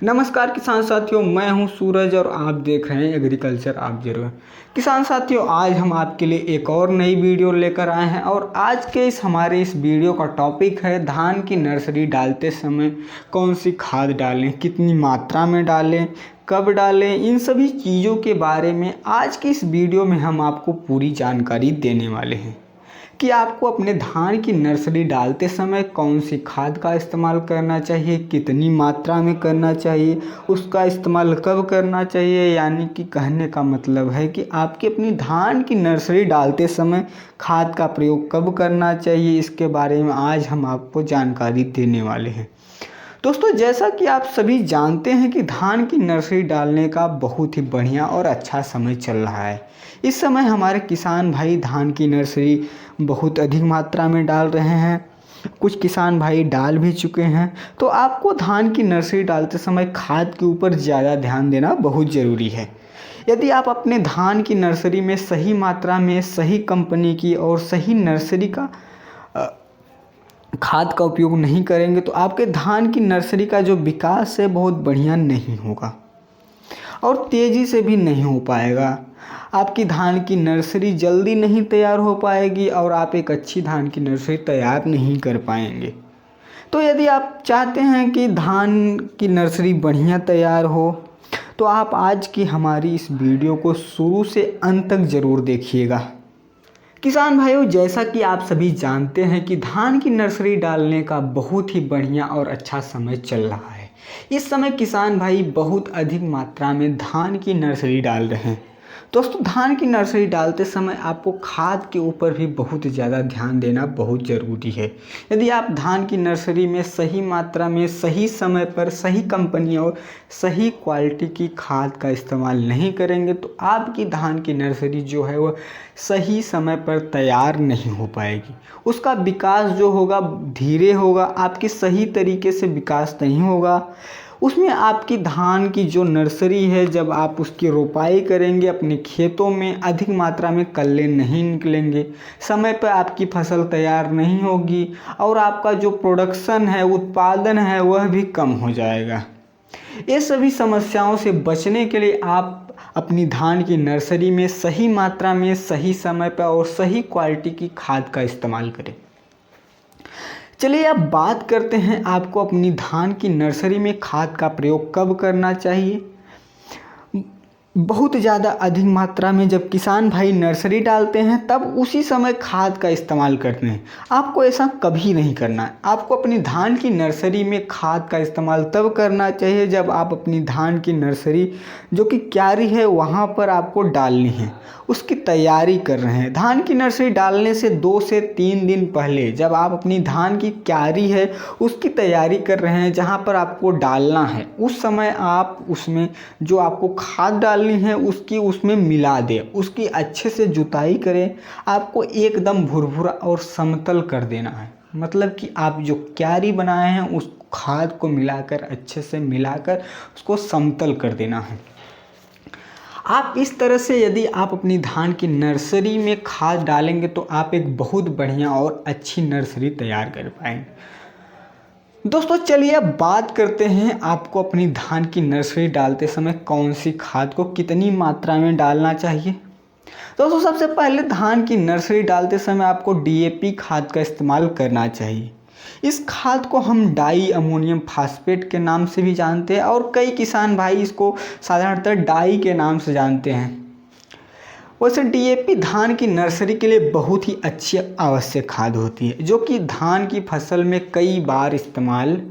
नमस्कार किसान साथियों, मैं हूं सूरज और आप देख रहे हैं एग्रीकल्चर ऑब्जर्वर। किसान साथियों, आज हम आपके लिए एक और नई वीडियो लेकर आए हैं और आज के हमारे इस वीडियो का टॉपिक है धान की नर्सरी डालते समय कौन सी खाद डालें, कितनी मात्रा में डालें, कब डालें। इन सभी चीज़ों के बारे में आज की इस वीडियो में हम आपको पूरी जानकारी देने वाले हैं कि आपको अपने धान की नर्सरी डालते समय कौन सी खाद का इस्तेमाल करना चाहिए, कितनी मात्रा में करना चाहिए, उसका इस्तेमाल कब करना चाहिए। यानी कि कहने का मतलब है कि आपकी अपनी धान की नर्सरी डालते समय खाद का प्रयोग कब करना चाहिए, इसके बारे में आज हम आपको जानकारी देने वाले हैं। दोस्तों, जैसा कि आप सभी जानते हैं कि धान की नर्सरी डालने का बहुत ही बढ़िया और अच्छा समय चल रहा है। इस समय हमारे किसान भाई धान की नर्सरी बहुत अधिक मात्रा में डाल रहे हैं, कुछ किसान भाई डाल भी चुके हैं। तो आपको धान की नर्सरी डालते समय खाद के ऊपर ज़्यादा ध्यान देना बहुत ज़रूरी है। यदि आप अपने धान की नर्सरी में सही मात्रा में सही कंपनी की और सही नर्सरी का खाद का उपयोग नहीं करेंगे तो आपके धान की नर्सरी का जो विकास है बहुत बढ़िया नहीं होगा और तेज़ी से भी नहीं हो पाएगा। आपकी धान की नर्सरी जल्दी नहीं तैयार हो पाएगी और आप एक अच्छी धान की नर्सरी तैयार नहीं कर पाएंगे। तो यदि आप चाहते हैं कि धान की नर्सरी बढ़िया तैयार हो तो आप आज की हमारी इस वीडियो को शुरू से अंत तक ज़रूर देखिएगा। किसान भाइयों, जैसा कि आप सभी जानते हैं कि धान की नर्सरी डालने का बहुत ही बढ़िया और अच्छा समय चल रहा है। इस समय किसान भाई बहुत अधिक मात्रा में धान की नर्सरी डाल रहे हैं। दोस्तों, धान की नर्सरी डालते समय आपको खाद के ऊपर भी बहुत ज़्यादा ध्यान देना बहुत ज़रूरी है। यदि आप धान की नर्सरी में सही मात्रा में सही समय पर सही कंपनी और सही क्वालिटी की खाद का इस्तेमाल नहीं करेंगे तो आपकी धान की नर्सरी जो है वह सही समय पर तैयार नहीं हो पाएगी। उसका विकास जो होगा धीरे होगा, आपकी सही तरीके से विकास नहीं होगा। उसमें आपकी धान की जो नर्सरी है, जब आप उसकी रोपाई करेंगे अपने खेतों में अधिक मात्रा में कल्ले नहीं निकलेंगे, समय पर आपकी फसल तैयार नहीं होगी और आपका जो प्रोडक्शन है, उत्पादन है, वह भी कम हो जाएगा। ये सभी समस्याओं से बचने के लिए आप अपनी धान की नर्सरी में सही मात्रा में सही समय पर और सही क्वालिटी की खाद का इस्तेमाल करें। चलिए अब बात करते हैं आपको अपनी धान की नर्सरी में खाद का प्रयोग कब करना चाहिए। बहुत ज़्यादा अधिक मात्रा में जब किसान भाई नर्सरी डालते हैं तब उसी समय खाद का इस्तेमाल करते हैं। आपको ऐसा कभी नहीं करना है। आपको अपनी धान की नर्सरी में खाद का इस्तेमाल तब करना चाहिए जब आप अपनी धान की नर्सरी जो कि क्यारी है वहाँ पर आपको डालनी है, उसकी तैयारी कर रहे हैं। धान की नर्सरी डालने से 2 से 3 दिन पहले जब आप अपनी धान की क्यारी है उसकी तैयारी कर रहे हैं, जहाँ पर आपको डालना है, उस समय आप उसमें जो आपको खाद डालनी है उसकी उसमें मिला दें, उसकी अच्छे से जुताई करें। आपको एकदम भुरभुरा और समतल कर देना है, मतलब कि आप जो क्यारी बनाए हैं उस खाद को मिलाकर अच्छे से मिलाकर उसको समतल कर देना है। आप इस तरह से यदि आप अपनी धान की नर्सरी में खाद डालेंगे तो आप एक बहुत बढ़िया और अच्छी नर्सरी तैयार कर पाएंगे। दोस्तों, चलिए अब बात करते हैं आपको अपनी धान की नर्सरी डालते समय कौन सी खाद को कितनी मात्रा में डालना चाहिए। दोस्तों, सबसे पहले धान की नर्सरी डालते समय आपको डीएपी खाद का इस्तेमाल करना चाहिए। इस खाद को हम डाई अमोनियम फास्फेट के नाम से भी जानते हैं और कई किसान भाई इसको साधारणतः डाई के नाम से जानते हैं। वैसे डीएपी धान की नर्सरी के लिए बहुत ही अच्छी आवश्यक खाद होती है जो कि धान की फसल में कई बार इस्तेमाल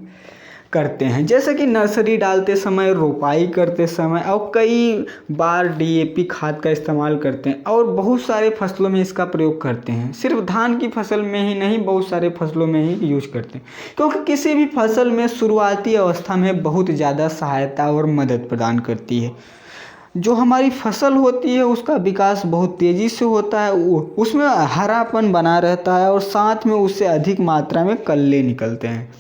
करते हैं, जैसे कि नर्सरी डालते समय, रोपाई करते समय और कई बार डीएपी खाद का इस्तेमाल करते हैं और बहुत सारे फसलों में इसका प्रयोग करते हैं। सिर्फ धान की फसल में ही नहीं, बहुत सारे फसलों में ही यूज करते हैं, क्योंकि किसी भी फसल में शुरुआती अवस्था में बहुत ज़्यादा सहायता और मदद प्रदान करती है। जो हमारी फसल होती है उसका विकास बहुत तेज़ी से होता है, उसमें हरापन बना रहता है और साथ में उससे अधिक मात्रा में कल्ले निकलते हैं,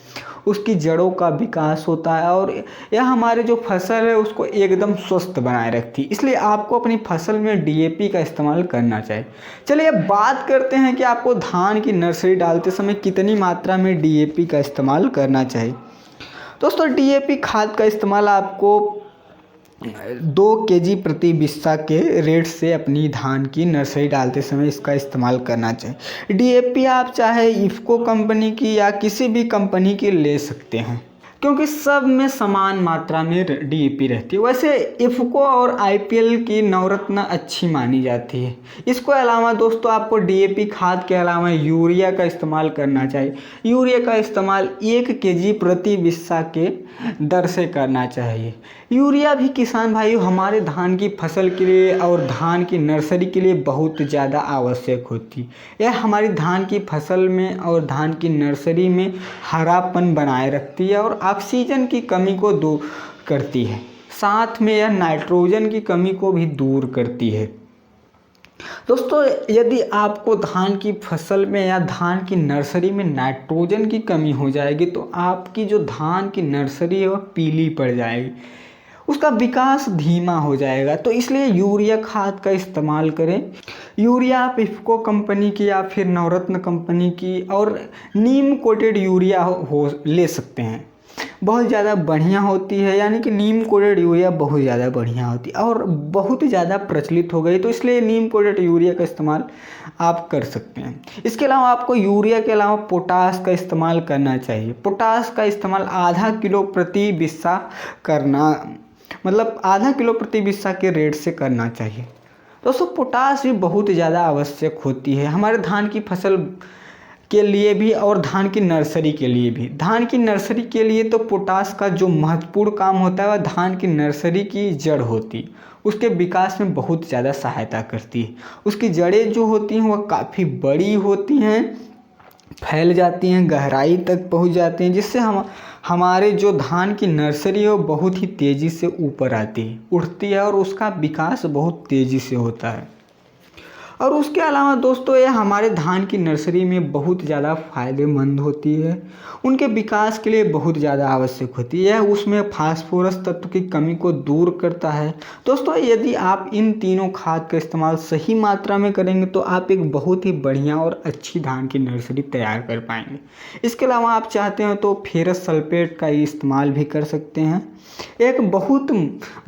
उसकी जड़ों का विकास होता है और यह हमारे जो फसल है उसको एकदम स्वस्थ बनाए रखती है। इसलिए आपको अपनी फसल में डीएपी का इस्तेमाल करना चाहिए। चलिए अब बात करते हैं कि आपको धान की नर्सरी डालते समय कितनी मात्रा में डीएपी का इस्तेमाल करना चाहिए। दोस्तों डीएपी खाद का इस्तेमाल आपको 2 केजी प्रति बिस्सा के रेट से अपनी धान की नर्सरी डालते समय इसका इस्तेमाल करना चाहिए। डीएपी आप चाहे इफ़को कंपनी की या किसी भी कंपनी की ले सकते हैं, क्योंकि सब में समान मात्रा में डीएपी रहती है। वैसे इफ़को और आईपीएल की नवरत्न अच्छी मानी जाती है। इसके अलावा दोस्तों आपको डीएपी खाद के अलावा यूरिया का इस्तेमाल करना चाहिए। यूरिया का इस्तेमाल 1 केजी प्रति बिस्सा के दर से करना चाहिए। यूरिया भी किसान भाइयों हमारे धान की फसल के लिए और धान की नर्सरी के लिए बहुत ज़्यादा आवश्यक होती है। यह हमारी धान की फसल में और धान की नर्सरी में हरापन बनाए रखती है और ऑक्सीजन की कमी को दूर करती है। साथ में यह नाइट्रोजन की कमी को भी दूर करती है। दोस्तों यदि आपको धान की फसल में या धान की नर्सरी में नाइट्रोजन की कमी हो जाएगी तो आपकी जो धान की नर्सरी है वह पीली पड़ जाएगी, उसका विकास धीमा हो जाएगा। तो इसलिए यूरिया खाद का इस्तेमाल करें। यूरिया आप इफ़को कंपनी की या फिर नवरत्न कंपनी की और नीम कोटेड यूरिया हो ले सकते हैं, बहुत ज़्यादा बढ़िया होती है। यानी कि नीम कोटेड यूरिया बहुत ज़्यादा बढ़िया होती है और बहुत ज़्यादा प्रचलित हो गई, तो इसलिए नीम कोटेड यूरिया का इस्तेमाल आप कर सकते हैं। इसके अलावा आपको यूरिया के अलावा पोटास का इस्तेमाल करना चाहिए। पोटास का इस्तेमाल आधा किलो प्रति बिस्सा करना, मतलब आधा किलो प्रति बिस्सा के रेट से करना चाहिए। दोस्तों पोटास भी बहुत ज़्यादा आवश्यक होती है हमारे धान की फसल के लिए भी और धान की नर्सरी के लिए भी। धान की नर्सरी के लिए तो पोटास का जो महत्वपूर्ण काम होता है वह धान की नर्सरी की जड़ होती है, उसके विकास में बहुत ज़्यादा सहायता करती है। उसकी जड़ें जो होती हैं वह काफ़ी बड़ी होती हैं, फैल जाती हैं, गहराई तक पहुंच जाती हैं, जिससे हमारे जो धान की नर्सरी है वो बहुत ही तेज़ी से ऊपर आती है, उठती है और उसका विकास बहुत तेज़ी से होता है। और उसके अलावा दोस्तों ये हमारे धान की नर्सरी में बहुत ज़्यादा फ़ायदेमंद होती है, उनके विकास के लिए बहुत ज़्यादा आवश्यक होती है। यह उसमें फास्फोरस तत्व की कमी को दूर करता है। दोस्तों यदि आप इन तीनों खाद का इस्तेमाल सही मात्रा में करेंगे तो आप एक बहुत ही बढ़िया और अच्छी धान की नर्सरी तैयार कर पाएंगे। इसके अलावा आप चाहते हो तो फेरस सल्फेट का इस्तेमाल भी कर सकते हैं। एक बहुत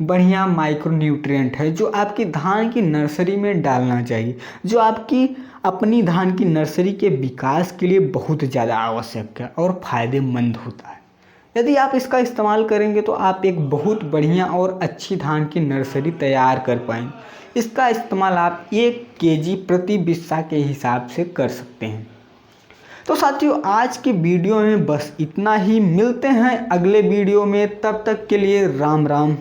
बढ़िया माइक्रो न्यूट्रिएंट है जो आपकी धान की नर्सरी में डालना चाहिए, जो आपकी अपनी धान की नर्सरी के विकास के लिए बहुत ज़्यादा आवश्यक है और फ़ायदेमंद होता है। यदि आप इसका इस्तेमाल करेंगे तो आप एक बहुत बढ़िया और अच्छी धान की नर्सरी तैयार कर पाएंगे। इसका इस्तेमाल आप 1 केजी प्रति बिस्सा के हिसाब से कर सकते हैं। तो साथियों आज की वीडियो में बस इतना ही, मिलते हैं अगले वीडियो में, तब तक के लिए राम राम।